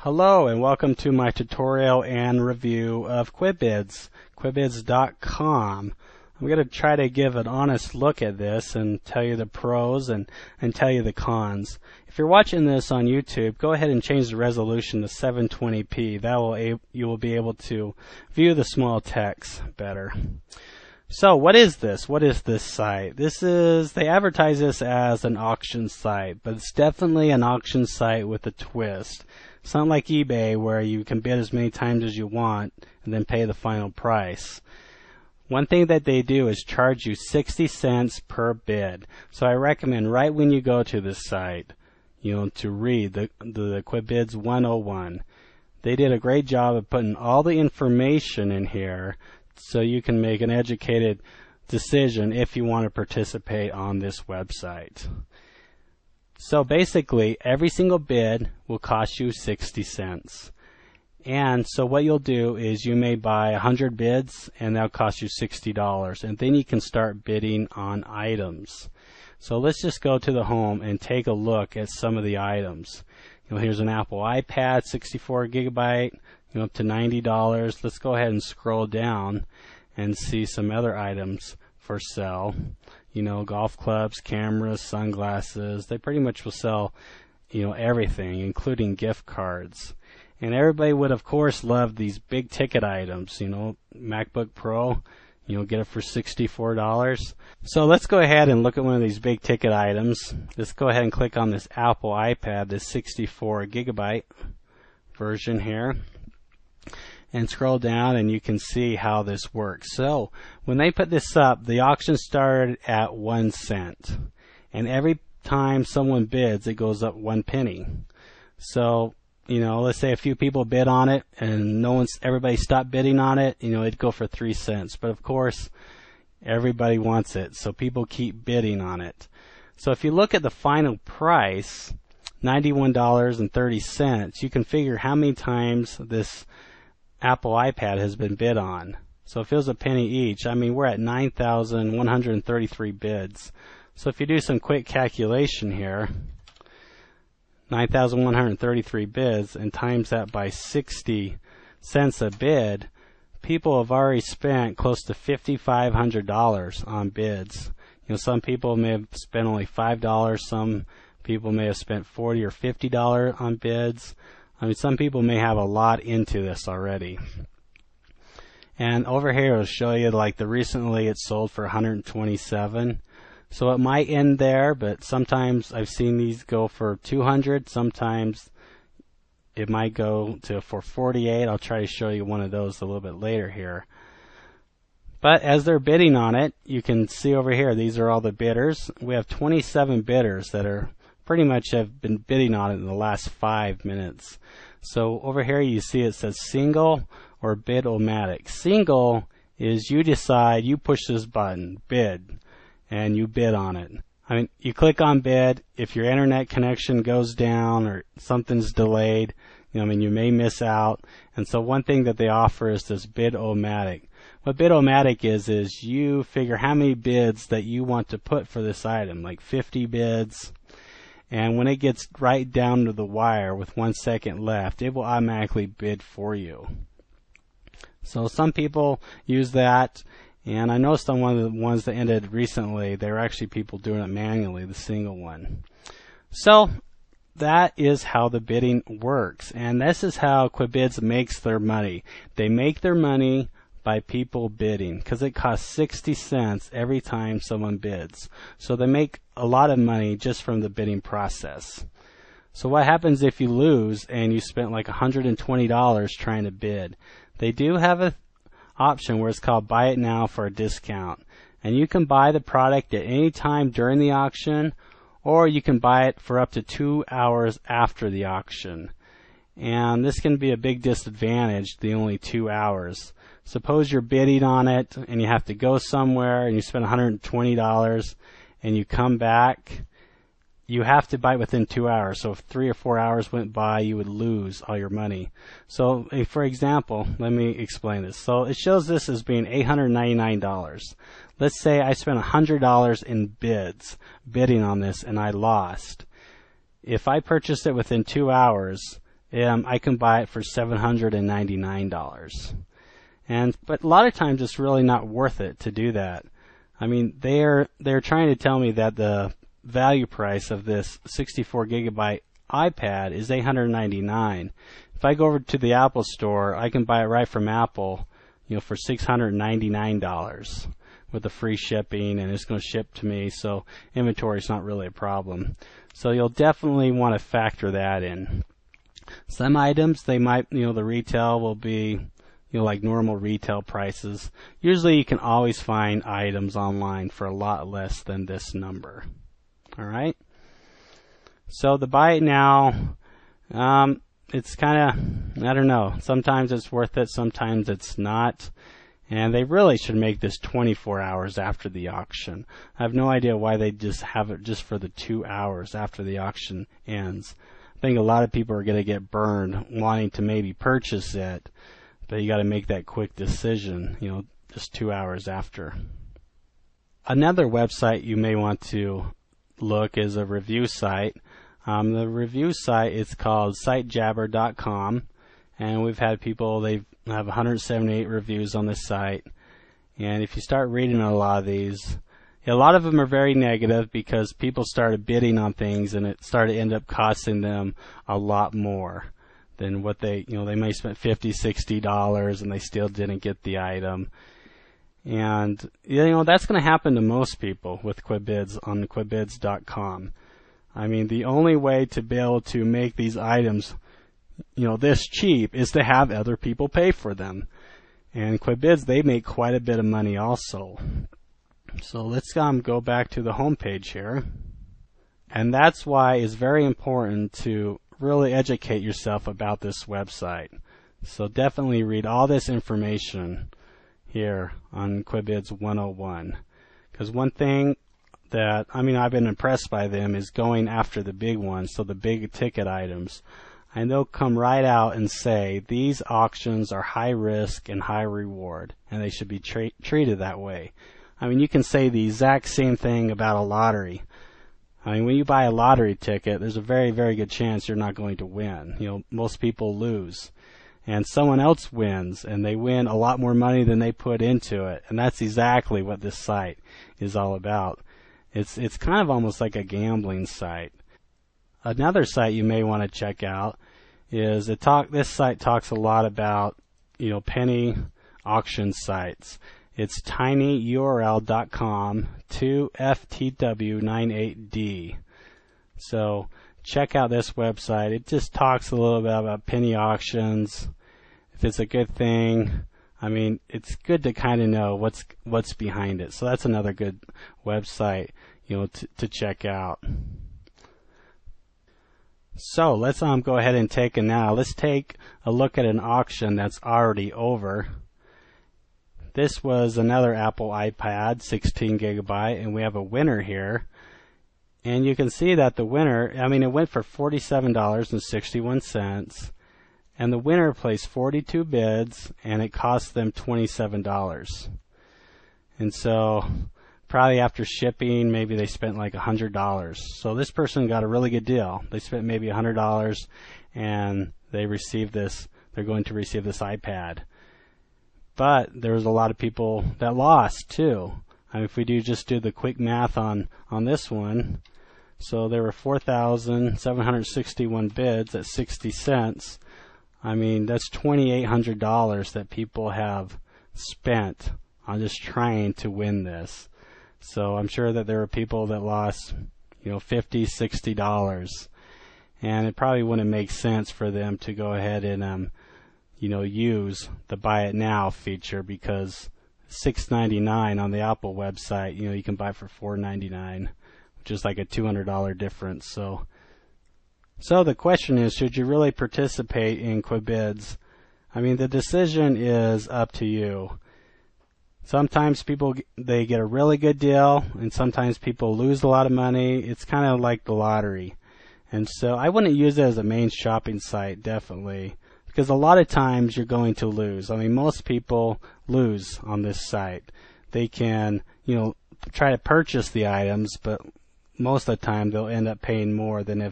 Hello and welcome to my tutorial and review of Quibids, Quibids.com. I'm going to try to give an honest look at this and tell you the pros and tell you the cons. If you're watching this on YouTube, go ahead and change the resolution to 720p. You will be able to view the small text better. So what is this? What is this site? They advertise this as an auction site, but it's definitely an auction site with a twist. It's not like eBay where you can bid as many times as you want and then pay the final price. One thing that they do is charge you 60 cents per bid. So I recommend right when you go to this site, to read the Quibids 101. They did a great job of putting all the information in here so you can make an educated decision if you want to participate on this website. So basically, every single bid will cost you 60 cents. And so what you'll do is you may buy 100 bids and that'll cost you $60. And then you can start bidding on items. So let's just go to the home and take a look at some of the items. Here's an Apple iPad, 64 gigabyte, up to $90. Let's go ahead and scroll down and see some other items for sale. Golf clubs, cameras, sunglasses. They pretty much will sell, everything, including gift cards. And everybody would, of course, love these big ticket items. MacBook Pro, get it for $64. So let's go ahead and look at one of these big ticket items. Let's go ahead and click on this Apple iPad, this 64 gigabyte version here. And scroll down and you can see how this works. So when they put this up, the auction started at 1 cent. And every time someone bids, it goes up 1 penny. So, let's say a few people bid on it and everybody stopped bidding on it, it'd go for 3 cents. But of course, everybody wants it, so people keep bidding on it. So if you look at the final price, $91.30, you can figure how many times this Apple iPad has been bid on. So if it was a penny each, we're at 9,133 bids. So if you do some quick calculation here, 9,133 bids and times that by 60 cents a bid, people have already spent close to $5,500 on bids. Some people may have spent only $5, some people may have spent $40 or $50 on bids. Some people may have a lot into this already. And over here it'll show you recently it sold for 127. So it might end there, but sometimes I've seen these go for 200. Sometimes it might go for 48. I'll try to show you one of those a little bit later here. But as they're bidding on it, you can see over here, these are all the bidders. We have 27 bidders that are pretty much have been bidding on it in the last 5 minutes. So over here you see it says single or bid-o-matic. Single is you decide, you push this button, bid, and you bid on it. You click on bid. If your internet connection goes down or something's delayed, you may miss out. And so one thing that they offer is this bid-o-matic. What bid-o-matic is you figure how many bids that you want to put for this item, like 50 bids. And when it gets right down to the wire with 1 second left, it will automatically bid for you. So some people use that, and I noticed on one of the ones that ended recently, there were actually people doing it manually, the single one. So that is how the bidding works, and this is how Quibids makes their money. They make their money by people bidding because it costs 60 cents every time someone bids. So they make a lot of money just from the bidding process. So what happens if you lose and you spent like $120 trying to bid? They do have an option where it's called buy it now for a discount. And you can buy the product at any time during the auction, or you can buy it for up to 2 hours after the auction. And this can be a big disadvantage, the only 2 hours. Suppose you're bidding on it and you have to go somewhere and you spend $120 and you come back. You have to buy it within 2 hours. So if 3 or 4 hours went by, you would lose all your money. So for example, let me explain this. So it shows this as being $899. Let's say I spent $100 in bidding on this and I lost. If I purchased it within 2 hours, I can buy it for $799. But a lot of times it's really not worth it to do that. I mean, they're trying to tell me that the value price of this 64 gigabyte iPad is $899. If I go over to the Apple store, I can buy it right from Apple, for $699 with the free shipping, and it's going to ship to me, so inventory is not really a problem. So you'll definitely want to factor that in. Some items, they might, the retail will be, like normal retail prices. Usually you can always find items online for a lot less than this number. Alright? So the buy it now, it's kind of, I don't know, sometimes it's worth it, sometimes it's not. And they really should make this 24 hours after the auction. I have no idea why they just have it just for the 2 hours after the auction ends. I think a lot of people are going to get burned wanting to maybe purchase it, but you got to make that quick decision, just 2 hours after. Another website you may want to look is a review site. The review site is called sitejabber.com, and we've had people, they have 178 reviews on this site. And if you start reading a lot of these, a lot of them are very negative because people started bidding on things and it started to end up costing them a lot more than what they may have spent $50, $60 and they still didn't get the item. And that's going to happen to most people with Quibids on Quibids.com. I mean, the only way to be able to make these items, this cheap is to have other people pay for them. And Quibids, they make quite a bit of money also. So let's go back to the home page here. And that's why it's very important to really educate yourself about this website. So definitely read all this information here on Quibids 101. Because one thing that, I've been impressed by them is going after the big ones, so the big ticket items. And they'll come right out and say, these auctions are high risk and high reward, and they should be treated that way. You can say the exact same thing about a lottery. When you buy a lottery ticket, there's a very, very good chance you're not going to win. Most people lose. And someone else wins, and they win a lot more money than they put into it. And that's exactly what this site is all about. It's kind of almost like a gambling site. Another site you may want to check out is this site talks a lot about, penny auction sites. It's tinyurl.com 2FTW98D. So check out this website. It just talks a little bit about penny auctions. If it's a good thing, it's good to kind of know what's behind it. So that's another good website, to check out. So let's go ahead and let's take a look at an auction that's already over. This was another Apple iPad, 16 gigabyte, and we have a winner here. And you can see that the winner, it went for $47.61. And the winner placed 42 bids, and it cost them $27. And so, probably after shipping, maybe they spent like $100. So this person got a really good deal. They spent maybe $100, and they're going to receive this iPad. But there was a lot of people that lost too. If we just do the quick math on this one, so there were 4,761 bids at 60 cents. That's $2,800 that people have spent on just trying to win this. So I'm sure that there were people that lost, $50, $60. And it probably wouldn't make sense for them to go ahead and, use the buy it now feature, because $6.99 on the Apple website, you can buy for $4.99, which is like a $200 difference. So the question is, should you really participate in Quibids? The decision is up to you. Sometimes people, they get a really good deal, and sometimes people lose a lot of money. It's kind of like the lottery. And so I wouldn't use it as a main shopping site, definitely, because a lot of times you're going to lose. Most people lose on this site. They can, try to purchase the items, but most of the time they'll end up paying more than if